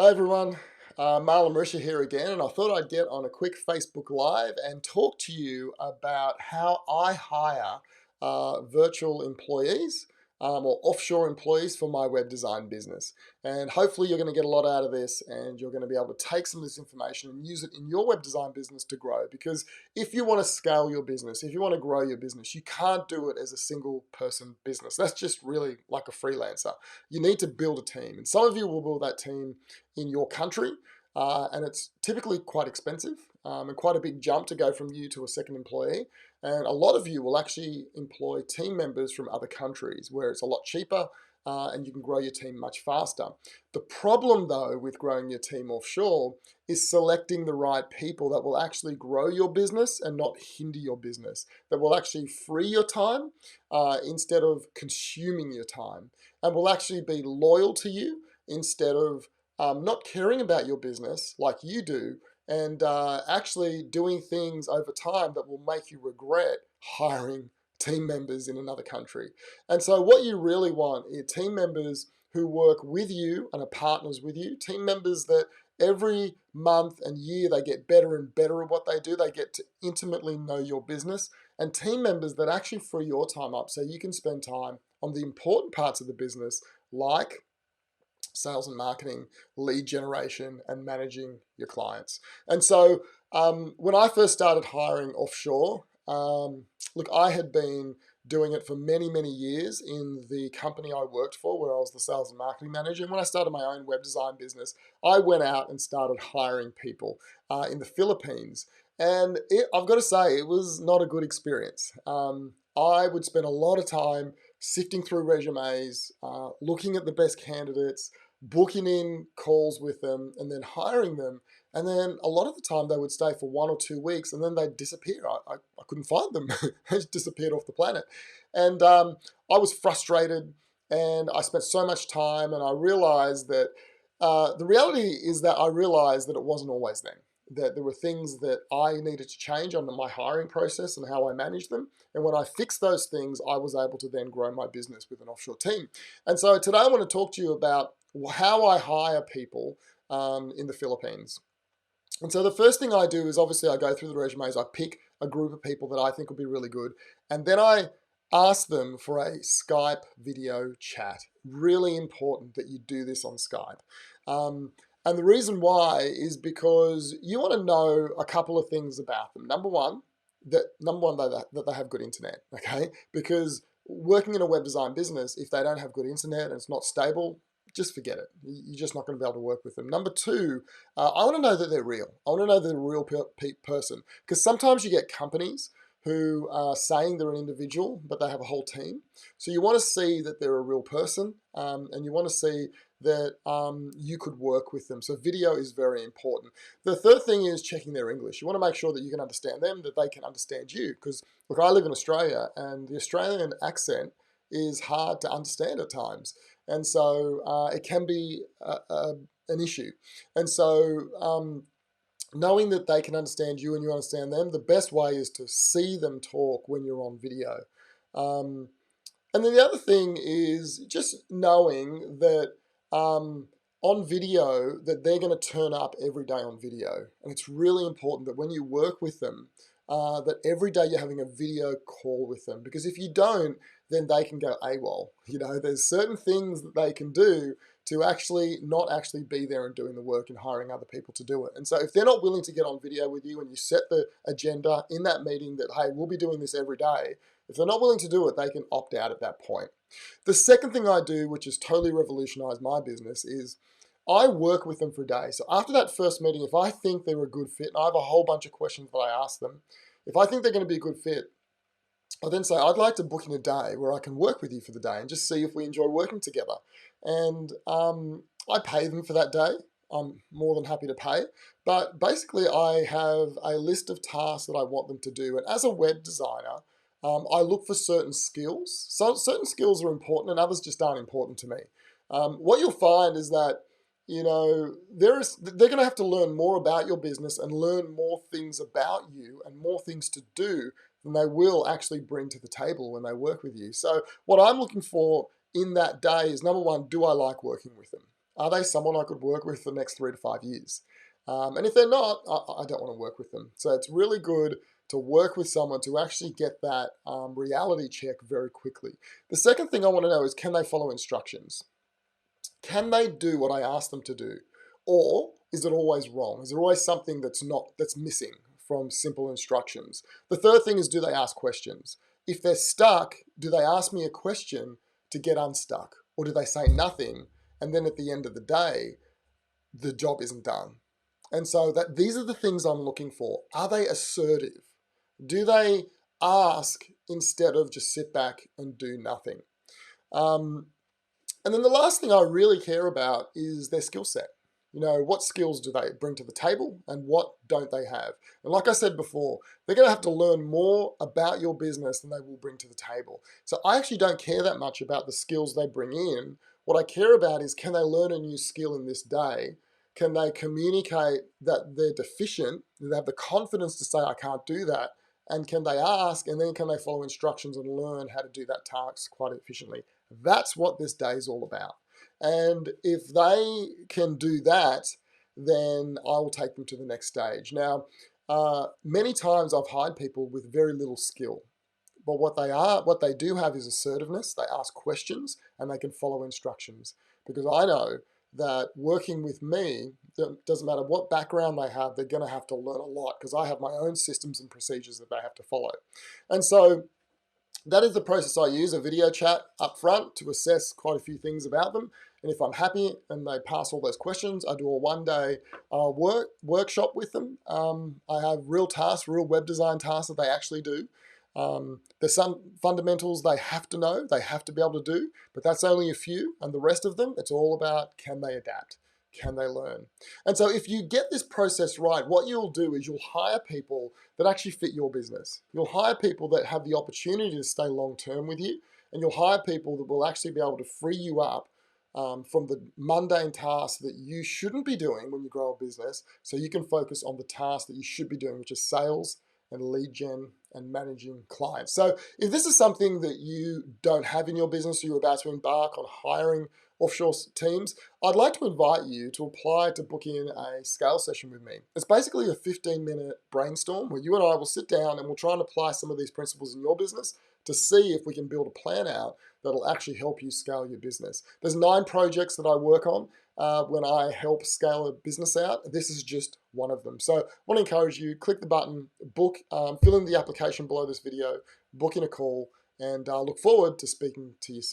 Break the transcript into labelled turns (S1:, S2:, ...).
S1: Hi everyone, Marlon here again, and I thought I'd get on a quick Facebook Live and talk to you about how I hire virtual employees or offshore employees for my web design business. And hopefully you're going to get a lot out of this and you're going to be able to take some of this information and use it in your web design business to grow. Because if you want to scale your business, if you want to grow your business, you can't do it as a single person business. That's just really like a freelancer. You need to build a team, and some of you will build that team in your country, and it's typically quite expensive and quite a big jump to go from you to a second employee. And a lot of you will actually employ team members from other countries where it's a lot cheaper and you can grow your team much faster. The problem, though, with growing your team offshore is selecting the right people that will actually grow your business and not hinder your business, that will actually free your time instead of consuming your time, and will actually be loyal to you instead of not caring about your business like you do, and actually doing things over time that will make you regret hiring team members in another country. And so what you really want are team members who work with you and are partners with you, team members that every month and year they get better and better at what they do, they get to intimately know your business, and team members that actually free your time up so you can spend time on the important parts of the business like sales and marketing, lead generation, and managing your clients. And so when I first started hiring offshore, look, I had been doing it for many, many years in the company I worked for, where I was the sales and marketing manager. And when I started my own web design business, I went out and started hiring people in the Philippines. And I've got to say, it was not a good experience. I would spend a lot of time sifting through resumes, looking at the best candidates, booking in calls with them, and then hiring them. And then a lot of the time they would stay for 1 or 2 weeks and then they'd disappear. I couldn't find them. They just disappeared off the planet. And I was frustrated, and I spent so much time, and I realized that the reality is that I realized that it wasn't always them, that there were things that I needed to change on my hiring process and how I managed them. And when I fixed those things, I was able to then grow my business with an offshore team. And so today I want to talk to you about how I hire people in the Philippines. And so the first thing I do is obviously I go through the resumes, I pick a group of people that I think will be really good, and then I ask them for a Skype video chat. Really important that you do this on Skype. And the reason why is because you want to know a couple of things about them. Number one, that they have good internet, okay? Because working in a web design business, if they don't have good internet and it's not stable, just forget it. You're just not going to be able to work with them. Number two, I want to know that they're real. I want to know they're a real person, because sometimes you get companies who are saying they're an individual, but they have a whole team. So you want to see that they're a real person, and you want to see that you could work with them. So video is very important. The third thing is checking their English. You want to make sure that you can understand them, that they can understand you. Because look, I live in Australia, and the Australian accent is hard to understand at times. And so it can be an issue. And so knowing that they can understand you and you understand them, the best way is to see them talk when you're on video. And then the other thing is just knowing that on video, that they're going to turn up every day on video. And it's really important that when you work with them, that every day you're having a video call with them. Because if you don't, then they can go AWOL. You know, there's certain things that they can do to actually not actually be there and doing the work and hiring other people to do it. And so if they're not willing to get on video with you and you set the agenda in that meeting that, hey, we'll be doing this every day, if they're not willing to do it, they can opt out at that point. The second thing I do, which has totally revolutionized my business, is I work with them for a day. So after that first meeting, if I think they're a good fit, and I have a whole bunch of questions that I ask them, if I think they're going to be a good fit, I then say, I'd like to book in a day where I can work with you for the day and just see if we enjoy working together. And I pay them for that day. I'm more than happy to pay. But basically, I have a list of tasks that I want them to do. And as a web designer, I look for certain skills. So certain skills are important and others just aren't important to me. What you'll find is that, you know, they're going to have to learn more about your business and learn more things about you and more things to do than they will actually bring to the table when they work with you. So what I'm looking for in that day is, number one, do I like working with them? Are they someone I could work with for the next 3 to 5 years? And if they're not, I don't want to work with them. So it's really good to work with someone to actually get that reality check very quickly. The second thing I want to know is, can they follow instructions? Can they do what I ask them to do? Or is it always wrong? Is there always something that's missing from simple instructions? The third thing is, do they ask questions? If they're stuck, do they ask me a question to get unstuck? Or do they say nothing, and then at the end of the day, the job isn't done? And so these are the things I'm looking for. Are they assertive? Do they ask instead of just sit back and do nothing? Um, and then the last thing I really care about is their skill set. What skills do they bring to the table and what don't they have? And like I said before, they're going to have to learn more about your business than they will bring to the table. So I actually don't care that much about the skills they bring in. What I care about is, can they learn a new skill in this day? Can they communicate that they're deficient? Do they have the confidence to say, I can't do that? And can they ask, and then can they follow instructions and learn how to do that task quite efficiently? That's what this day is all about. And if they can do that, then I will take them to the next stage. Now, many times I've hired people with very little skill, but what they do have is assertiveness. They ask questions and they can follow instructions, because I know that working with me, it doesn't matter what background they have, they're going to have to learn a lot, because I have my own systems and procedures that they have to follow. And so that is the process I use: a video chat up front to assess quite a few things about them. And if I'm happy and they pass all those questions, I do a one-day workshop with them. I have real tasks, real web design tasks that they actually do. There's some fundamentals they have to know, they have to be able to do, but that's only a few. And the rest of them, it's all about, can they adapt? Can they learn? And so if you get this process right, what you'll do is you'll hire people that actually fit your business. You'll hire people that have the opportunity to stay long term with you, and you'll hire people that will actually be able to free you up from the mundane tasks that you shouldn't be doing when you grow a business, so you can focus on the tasks that you should be doing, which is sales and lead gen and managing clients. So if this is something that you don't have in your business, or you're about to embark on hiring offshore teams, I'd like to invite you to apply to book in a scale session with me. It's basically a 15-minute brainstorm where you and I will sit down and we'll try and apply some of these principles in your business to see if we can build a plan out that'll actually help you scale your business. There's 9 projects that I work on when I help scale a business out. This is just one of them. So I want to encourage you, click the button, book, fill in the application below this video, book in a call, and I look forward to speaking to you soon.